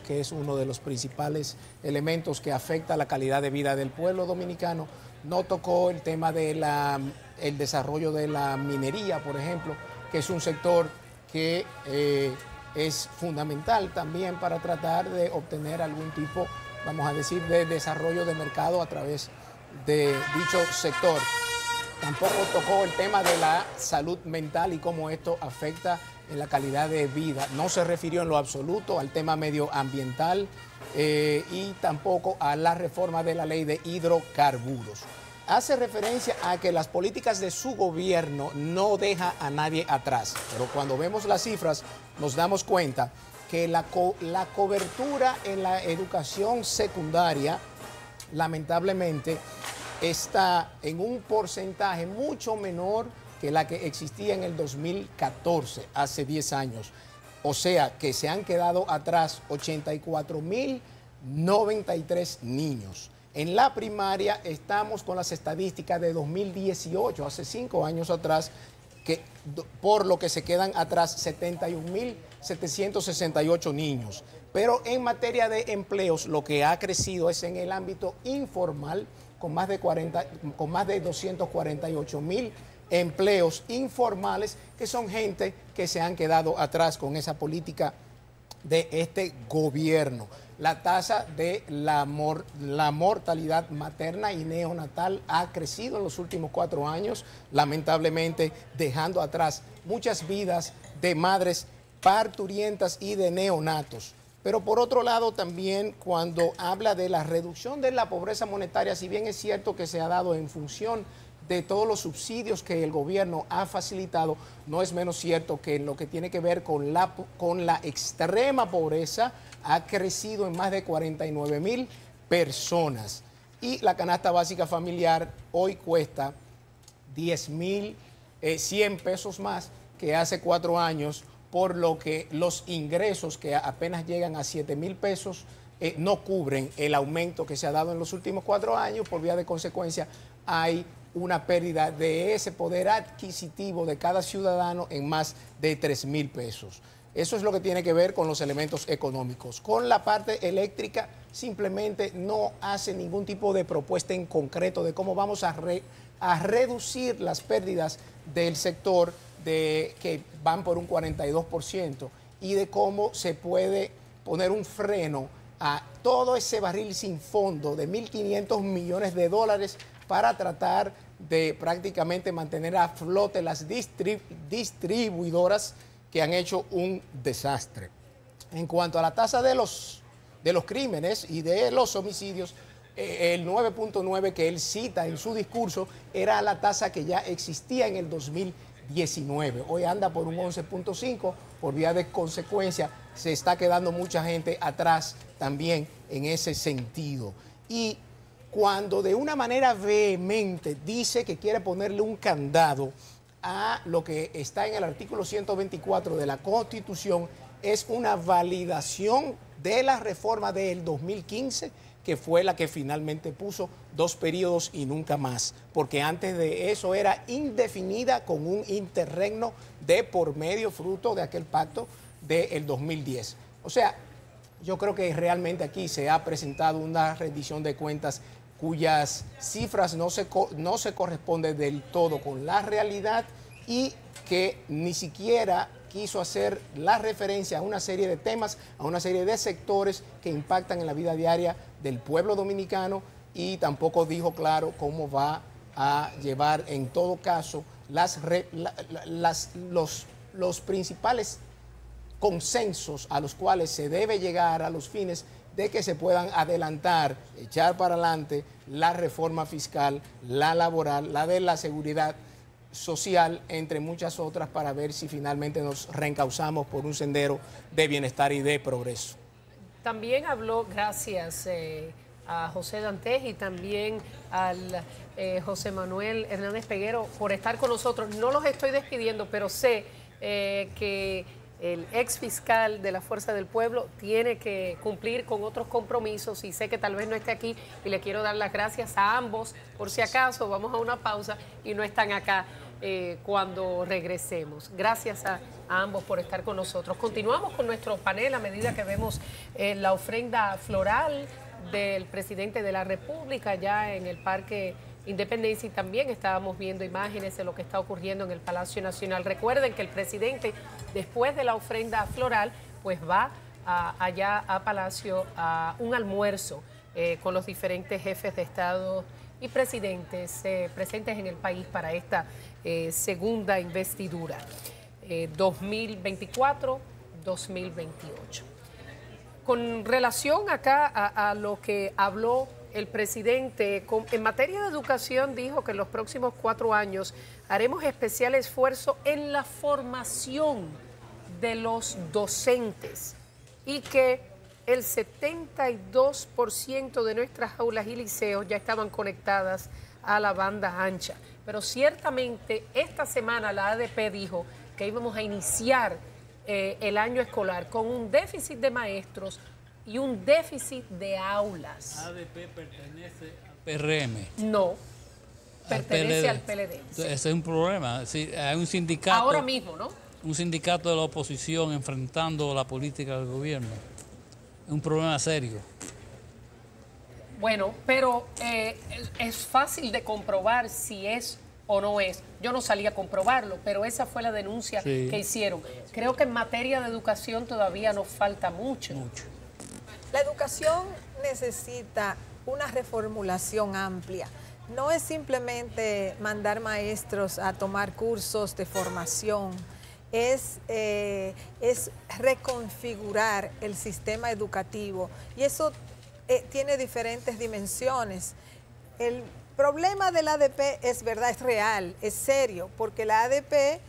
que es uno de los principales elementos que afecta la calidad de vida del pueblo dominicano. No tocó el tema de el desarrollo de la minería, por ejemplo, que es un sector que es fundamental también para tratar de obtener algún tipo, vamos a decir, de desarrollo de mercado a través de dicho sector. Tampoco tocó el tema de la salud mental y cómo esto afecta en la calidad de vida. No se refirió en lo absoluto al tema medioambiental y tampoco a la reforma de la ley de hidrocarburos. Hace referencia a que las políticas de su gobierno no dejan a nadie atrás, pero cuando vemos las cifras nos damos cuenta que la cobertura en la educación secundaria, lamentablemente, está en un porcentaje mucho menor que la que existía en el 2014, hace 10 años. O sea, que se han quedado atrás 84.093 niños. En la primaria estamos con las estadísticas de 2018, hace 5 años atrás, por lo que se quedan atrás 71.768 niños. Pero en materia de empleos, lo que ha crecido es en el ámbito informal, con más de 248.000 empleos informales, que son gente que se han quedado atrás con esa política de este gobierno. La tasa de la mortalidad materna y neonatal ha crecido en los últimos 4 años, lamentablemente dejando atrás muchas vidas de madres parturientas y de neonatos. Pero por otro lado también cuando habla de la reducción de la pobreza monetaria, si bien es cierto que se ha dado en función de todos los subsidios que el gobierno ha facilitado, no es menos cierto que en lo que tiene que ver con la extrema pobreza ha crecido en más de 49.000 personas. Y la canasta básica familiar hoy cuesta 10.100 pesos más que hace 4 años, por lo que los ingresos que apenas llegan a 7.000 pesos no cubren el aumento que se ha dado en los últimos 4 años. Por vía de consecuencia, hay una pérdida de ese poder adquisitivo de cada ciudadano en más de 3.000 pesos. Eso es lo que tiene que ver con los elementos económicos. Con la parte eléctrica, simplemente no hace ningún tipo de propuesta en concreto de cómo vamos a reducir las pérdidas del sector que van por un 42% y de cómo se puede poner un freno a todo ese barril sin fondo de 1.500 millones de dólares para tratar de prácticamente mantener a flote las distribuidoras que han hecho un desastre. En cuanto a la tasa de los crímenes y de los homicidios, el 9.9 que él cita en su discurso era la tasa que ya existía en el 2019. Hoy anda por un 11.5, por vía de consecuencia se está quedando mucha gente atrás también en ese sentido. Y cuando de una manera vehemente dice que quiere ponerle un candado a lo que está en el artículo 124 de la Constitución, es una validación de la reforma del 2015, que fue la que finalmente puso 2 periodos y nunca más, porque antes de eso era indefinida con un interregno de por medio, fruto de aquel pacto del 2010. O sea, yo creo que realmente aquí se ha presentado una rendición de cuentas cuyas cifras no se corresponden del todo con la realidad y que ni siquiera quiso hacer la referencia a una serie de temas, a una serie de sectores que impactan en la vida diaria del pueblo dominicano, y tampoco dijo claro cómo va a llevar en todo caso los principales consensos a los cuales se debe llegar a los fines de que se puedan adelantar, echar para adelante la reforma fiscal, la laboral, la de la seguridad social, entre muchas otras, para ver si finalmente nos reencauzamos por un sendero de bienestar y de progreso. También habló, gracias a José Dantes y también al José Manuel Hernández Peguero por estar con nosotros. No los estoy despidiendo, pero sé que el ex fiscal de la Fuerza del Pueblo tiene que cumplir con otros compromisos y sé que tal vez no esté aquí, y le quiero dar las gracias a ambos. Por si acaso vamos a una pausa y no están acá cuando regresemos. Gracias a a ambos por estar con nosotros. Continuamos con nuestro panel a medida que vemos la ofrenda floral del presidente de la República ya en el Parque Independencia, y también estábamos viendo imágenes de lo que está ocurriendo en el Palacio Nacional. Recuerden que el presidente, después de la ofrenda floral, pues va allá a Palacio a un almuerzo con los diferentes jefes de Estado y presidentes presentes en el país para esta segunda investidura 2024-2028. Con relación acá a lo que habló el presidente, en materia de educación dijo que en los próximos 4 años haremos especial esfuerzo en la formación de los docentes y que el 72% de nuestras aulas y liceos ya estaban conectadas a la banda ancha. Pero ciertamente esta semana la ADP dijo que íbamos a iniciar el año escolar con un déficit de maestros y un déficit de aulas. ADP pertenece al PRM. No, pertenece al PLD. Sí. Ese es un problema. Sí, hay un sindicato. Ahora mismo, ¿no? Un sindicato de la oposición enfrentando la política del gobierno. Es un problema serio. Bueno, pero es fácil de comprobar si es o no es. Yo no salí a comprobarlo, pero esa fue la denuncia que hicieron. Creo que en materia de educación todavía nos falta mucho. La educación necesita una reformulación amplia. No es simplemente mandar maestros a tomar cursos de formación, es reconfigurar el sistema educativo y eso tiene diferentes dimensiones. El problema de la ADP es verdad, es real, es serio, porque la ADP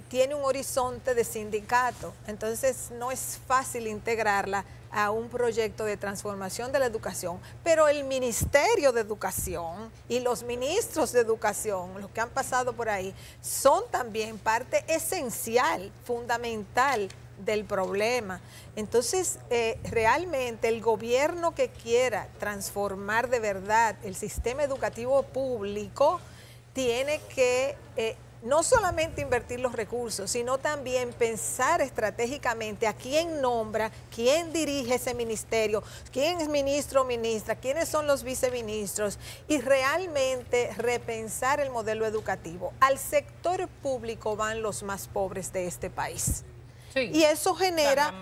tiene un horizonte de sindicato, entonces no es fácil integrarla a un proyecto de transformación de la educación, pero el Ministerio de Educación y los ministros de Educación, los que han pasado por ahí, son también parte esencial, fundamental del problema. Entonces, realmente el gobierno que quiera transformar de verdad el sistema educativo público tiene que no solamente invertir los recursos, sino también pensar estratégicamente a quién nombra, quién dirige ese ministerio, quién es ministro o ministra, quiénes son los viceministros y realmente repensar el modelo educativo. Al sector público van los más pobres de este país. Sí, y eso genera,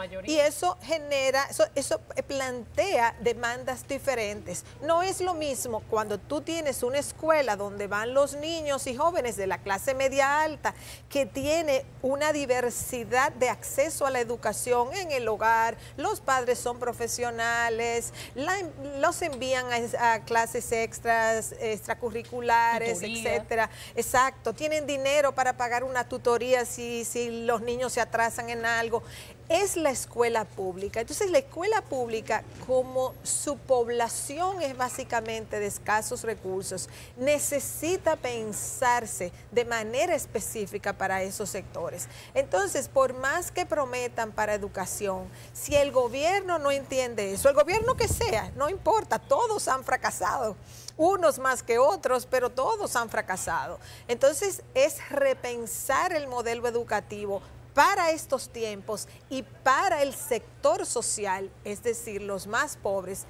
eso plantea demandas diferentes. No es lo mismo cuando tú tienes una escuela donde van los niños y jóvenes de la clase media alta, que tiene una diversidad de acceso a la educación en el hogar, los padres son profesionales, los envían a clases extracurriculares, tutoría, etcétera. Exacto, tienen dinero para pagar una tutoría si los niños se atrasan en algo. Es la escuela pública. Entonces la escuela pública, como su población es básicamente de escasos recursos, necesita pensarse de manera específica para esos sectores. Entonces, por más que prometan para educación, si el gobierno no entiende eso, el gobierno que sea, no importa, todos han fracasado. Unos más que otros, pero todos han fracasado. Entonces, es repensar el modelo educativo para estos tiempos y para el sector social, es decir, los más pobres,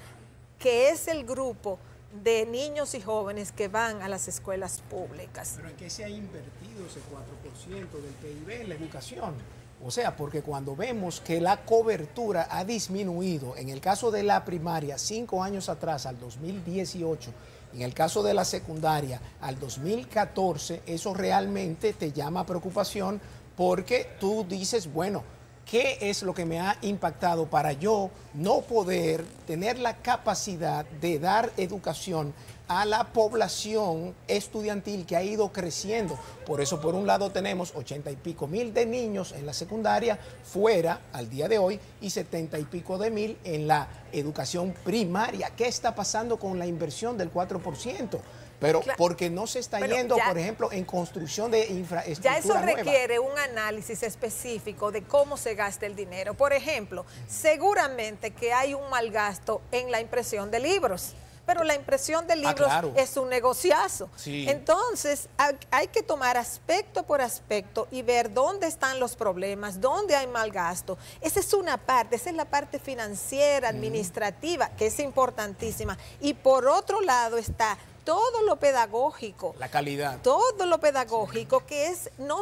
que es el grupo de niños y jóvenes que van a las escuelas públicas. ¿Pero en qué se ha invertido ese 4% del PIB en la educación? O sea, porque cuando vemos que la cobertura ha disminuido, en el caso de la primaria, 5 años atrás, al 2018, en el caso de la secundaria, al 2014, eso realmente te llama a preocupación, porque tú dices, bueno, ¿qué es lo que me ha impactado para yo no poder tener la capacidad de dar educación a la población estudiantil que ha ido creciendo? Por eso, por un lado, tenemos 80 y pico mil de niños en la secundaria fuera al día de hoy y 70 y pico de mil en la educación primaria. ¿Qué está pasando con la inversión del 4%? Pero claro, porque no se está yendo, por ejemplo, en construcción de infraestructura. Ya eso requiere un análisis específico de cómo se gasta el dinero. Por ejemplo, seguramente que hay un mal gasto en la impresión de libros. pero la impresión de libros claro, es un negociazo. Sí. Entonces, hay que tomar aspecto por aspecto y ver dónde están los problemas, dónde hay mal gasto. Esa es una parte, esa es la parte financiera, administrativa, que es importantísima. Y por otro lado está todo lo pedagógico. La calidad. Todo lo pedagógico, que es no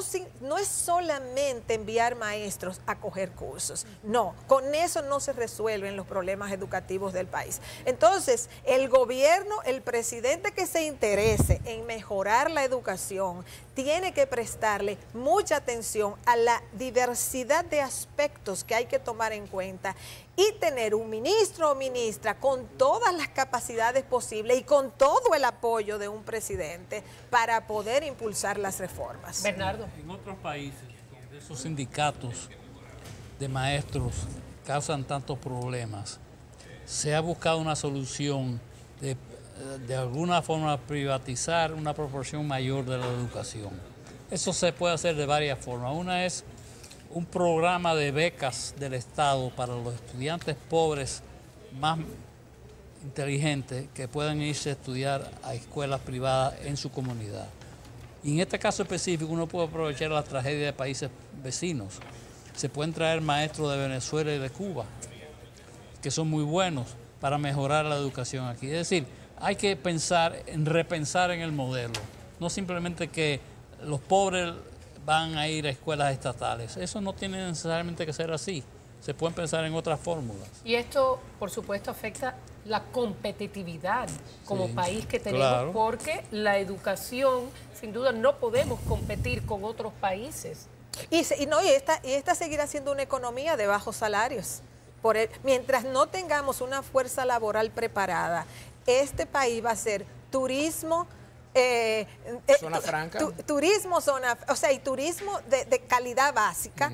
es solamente enviar maestros a coger cursos. No, con eso no se resuelven los problemas educativos del país. Entonces, el gobierno, el presidente que se interese en mejorar la educación, tiene que prestarle mucha atención a la diversidad de aspectos que hay que tomar en cuenta y tener un ministro o ministra con todas las capacidades posibles y con todo el apoyo de un presidente para poder impulsar las reformas. Bernardo. En otros países, donde esos sindicatos de maestros causan tantos problemas, se ha buscado una solución de alguna forma privatizar una proporción mayor de la educación. Eso se puede hacer de varias formas. Una es un programa de becas del Estado para los estudiantes pobres más inteligentes que puedan irse a estudiar a escuelas privadas en su comunidad. Y en este caso específico uno puede aprovechar la tragedia de países vecinos. Se pueden traer maestros de Venezuela y de Cuba, que son muy buenos para mejorar la educación aquí. Es decir, hay que repensar en el modelo, no simplemente que los pobres van a ir a escuelas estatales. Eso no tiene necesariamente que ser así. Se pueden pensar en otras fórmulas. Y esto, por supuesto, afecta la competitividad como país que tenemos, claro, porque la educación, sin duda, no podemos competir con otros países. Y esta seguirá siendo una economía de bajos salarios. Mientras no tengamos una fuerza laboral preparada, este país va a ser turismo, zona franca. Turismo, y turismo de calidad básica,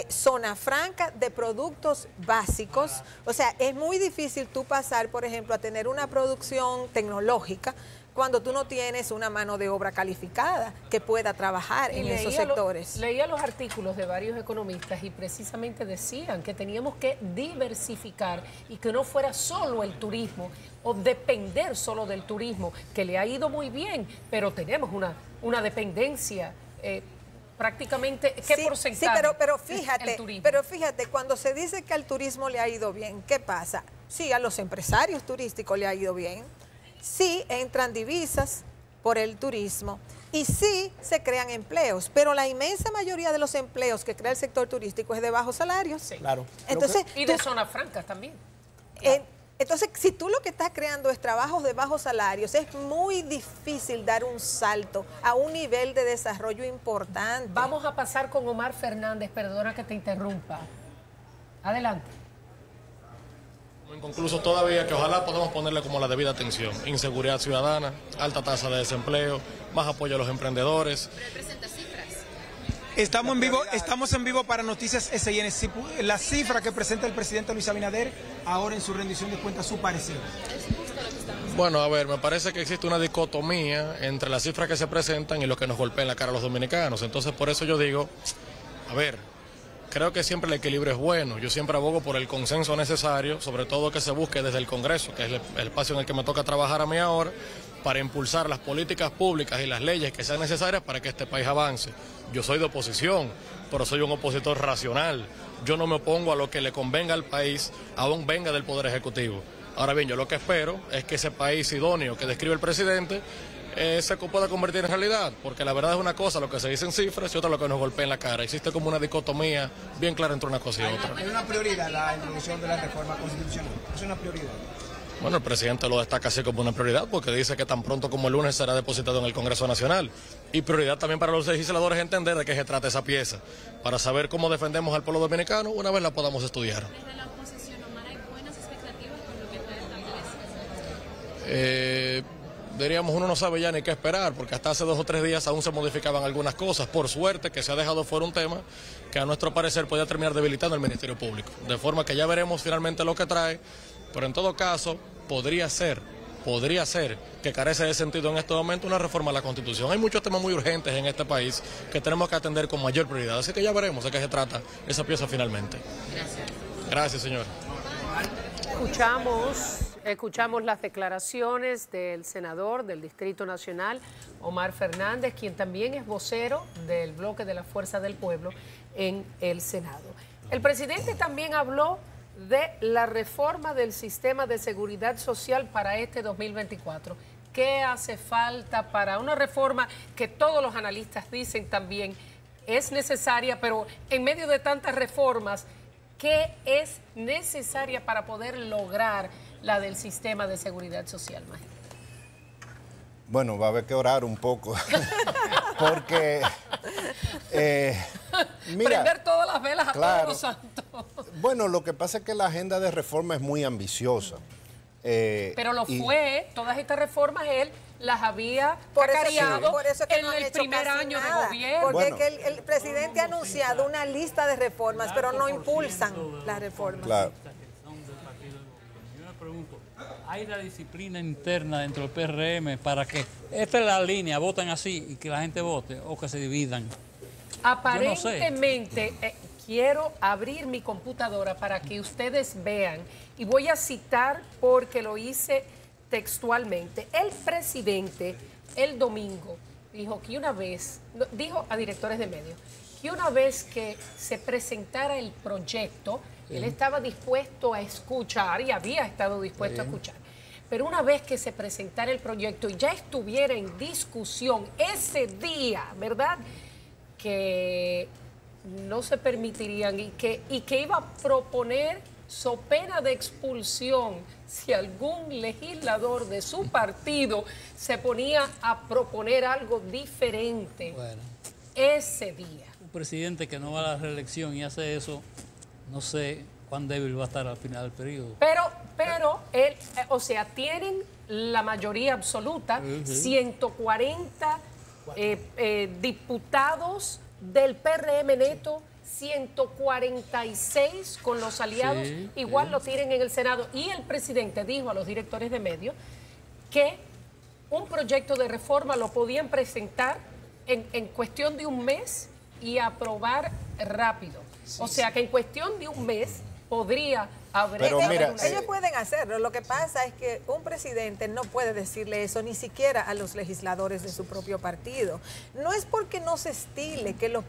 zona franca de productos básicos. O sea, es muy difícil tú pasar, por ejemplo, a tener una producción tecnológica cuando tú no tienes una mano de obra calificada que pueda trabajar en esos sectores. Leía los artículos de varios economistas y precisamente decían que teníamos que diversificar y que no fuera solo el turismo o depender solo del turismo, que le ha ido muy bien, pero tenemos una dependencia prácticamente. ¿Qué porcentaje? Sí, pero fíjate, cuando se dice que al turismo le ha ido bien, ¿qué pasa? Sí, a los empresarios turísticos le ha ido bien. Sí, entran divisas por el turismo y sí se crean empleos, pero la inmensa mayoría de los empleos que crea el sector turístico es de bajos salarios. Sí. Claro. Entonces, y de zonas francas también. Entonces, si tú lo que estás creando es trabajos de bajos salarios, es muy difícil dar un salto a un nivel de desarrollo importante. Vamos a pasar con Omar Fernández, perdona que te interrumpa. Adelante. Inconcluso todavía, que ojalá podamos ponerle como la debida atención. Inseguridad ciudadana, alta tasa de desempleo, más apoyo a los emprendedores. ¿Presenta cifras? Estamos en vivo para Noticias SIN. La cifra que presenta el presidente Luis Abinader ahora en su rendición de cuentas, su parecer. Es justo lo que estamos. Bueno, a ver, me parece que existe una dicotomía entre las cifras que se presentan y lo que nos golpea en la cara a los dominicanos. Entonces, por eso yo digo, a ver, creo que siempre el equilibrio es bueno. Yo siempre abogo por el consenso necesario, sobre todo que se busque desde el Congreso, que es el espacio en el que me toca trabajar a mí ahora, para impulsar las políticas públicas y las leyes que sean necesarias para que este país avance. Yo soy de oposición, pero soy un opositor racional. Yo no me opongo a lo que le convenga al país, aún venga del Poder Ejecutivo. Ahora bien, yo lo que espero es que ese país idóneo que describe el presidente se pueda convertir en realidad, porque la verdad es una cosa lo que se dice en cifras y otra lo que nos golpea en la cara. Existe como una dicotomía bien clara entre una cosa y otra. ¿Es una prioridad la introducción de la reforma constitucional? ¿Es una prioridad? Bueno, el presidente lo destaca así como una prioridad porque dice que tan pronto como el lunes será depositado en el Congreso Nacional. Y prioridad también para los legisladores entender de qué se trata esa pieza, para saber cómo defendemos al pueblo dominicano una vez la podamos estudiar. Desde la oposición, Omar, ¿hay buenas expectativas con lo que ustedes establece? Diríamos, uno no sabe ya ni qué esperar, porque hasta hace 2 o 3 días aún se modificaban algunas cosas. Por suerte que se ha dejado fuera un tema que a nuestro parecer podría terminar debilitando el Ministerio Público. De forma que ya veremos finalmente lo que trae, pero en todo caso podría ser que carece de sentido en este momento una reforma a la Constitución. Hay muchos temas muy urgentes en este país que tenemos que atender con mayor prioridad, así que ya veremos de qué se trata esa pieza finalmente. Gracias. Gracias, señor. Escuchamos Escuchamos las declaraciones del senador del Distrito Nacional, Omar Fernández, quien también es vocero del bloque de la Fuerza del Pueblo en el Senado. El presidente también habló de la reforma del sistema de seguridad social para este 2024. ¿Qué hace falta para una reforma que todos los analistas dicen también es necesaria, pero en medio de tantas reformas, ¿qué es necesaria para poder lograr la del sistema de seguridad social, Magín? Bueno, va a haber que orar un poco, porque mira, prender todas las velas a claro, todos los santos. Bueno, lo que pasa es que la agenda de reforma es muy ambiciosa. Pero fue, todas estas reformas él las había por cacareado eso que en no han el hecho primer casi año nada, de gobierno. Porque Bueno, es que el presidente ha anunciado una lista de reformas, pero no impulsan las reformas. Claro. Yo me pregunto, ¿hay la disciplina interna dentro del PRM para que esta es la línea, voten así y que la gente vote o que se dividan? Aparentemente, quiero abrir mi computadora para que ustedes vean, y voy a citar porque lo hice textualmente. El presidente el domingo dijo que dijo a directores de medios, que una vez que se presentara el proyecto, él estaba dispuesto a escuchar y había estado dispuesto a escuchar. Pero una vez que se presentara el proyecto y ya estuviera en discusión ese día, ¿verdad?, que no se permitirían y que iba a proponer so pena de expulsión si algún legislador de su partido se ponía a proponer algo diferente ese día. Un presidente que no va a la reelección y hace eso, no sé cuán débil va a estar al final del periodo. Pero él, o sea, tienen la mayoría absoluta, 140 diputados del PRM neto, 146 con los aliados, igual lo tienen en el Senado. Y el presidente dijo a los directores de medios que un proyecto de reforma lo podían presentar en cuestión de un mes y aprobar rápido. O sea que en cuestión de un mes podría haber... Ellos pueden hacerlo. Lo que pasa es que un presidente no puede decirle eso ni siquiera a los legisladores de su propio partido. No es porque no se estile que los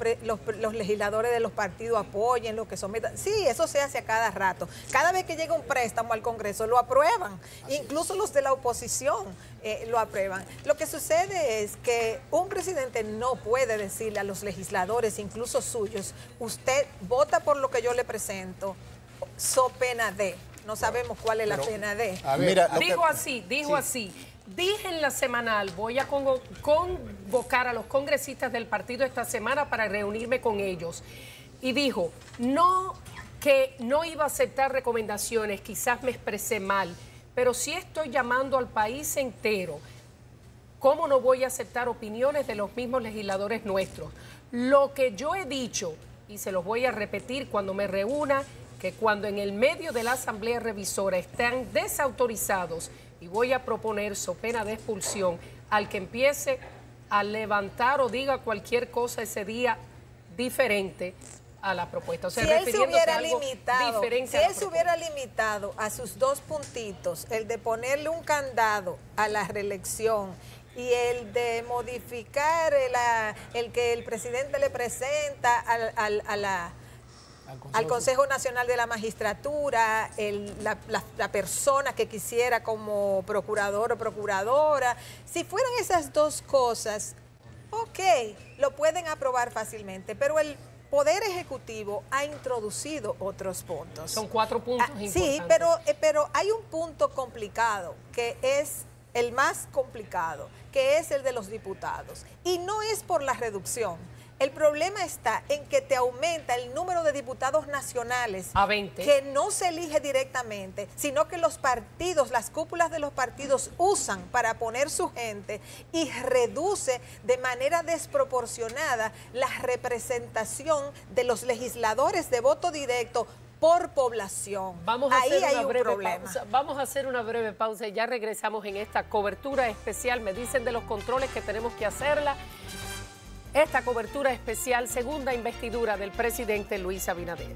legisladores de los partidos apoyen lo que sometan. Sí, eso se hace a cada rato. Cada vez que llega un préstamo al Congreso lo aprueban. Incluso los de la oposición lo aprueban. Lo que sucede es que un presidente no puede decirle a los legisladores, incluso suyos, usted vota por lo que yo le presento, so pena de. No sabemos cuál es la pena de. Dijo así. Dije en la semanal, voy a convocar a los congresistas del partido esta semana para reunirme con ellos. Y dijo, que no iba a aceptar recomendaciones, quizás me expresé mal, pero sí estoy llamando al país entero. ¿Cómo no voy a aceptar opiniones de los mismos legisladores nuestros? Lo que yo he dicho, y se los voy a repetir cuando me reúna, que cuando en el medio de la Asamblea Revisora están desautorizados, y voy a proponer so pena de expulsión al que empiece a levantar o diga cualquier cosa ese día diferente a la propuesta. O sea, si él se hubiera limitado a sus dos puntitos, el de ponerle un candado a la reelección y el de modificar el que el presidente le presenta al Consejo Nacional de la Magistratura, la persona que quisiera como procurador o procuradora, si fueran esas dos cosas, ok, lo pueden aprobar fácilmente, pero el Poder Ejecutivo ha introducido otros puntos. Son 4 puntos importantes. Sí, pero hay un punto complicado, que es el más complicado, que es el de los diputados. Y no es por la reducción. El problema está en que te aumenta el número de diputados nacionales a 20, que no se elige directamente, sino que los partidos, las cúpulas de los partidos usan para poner su gente, y reduce de manera desproporcionada la representación de los legisladores de voto directo por población. Ahí hay un problema. Vamos a hacer una breve pausa y ya regresamos en esta cobertura especial. Me dicen de los controles que tenemos que hacerla. Esta cobertura especial, segunda investidura del presidente Luis Abinader.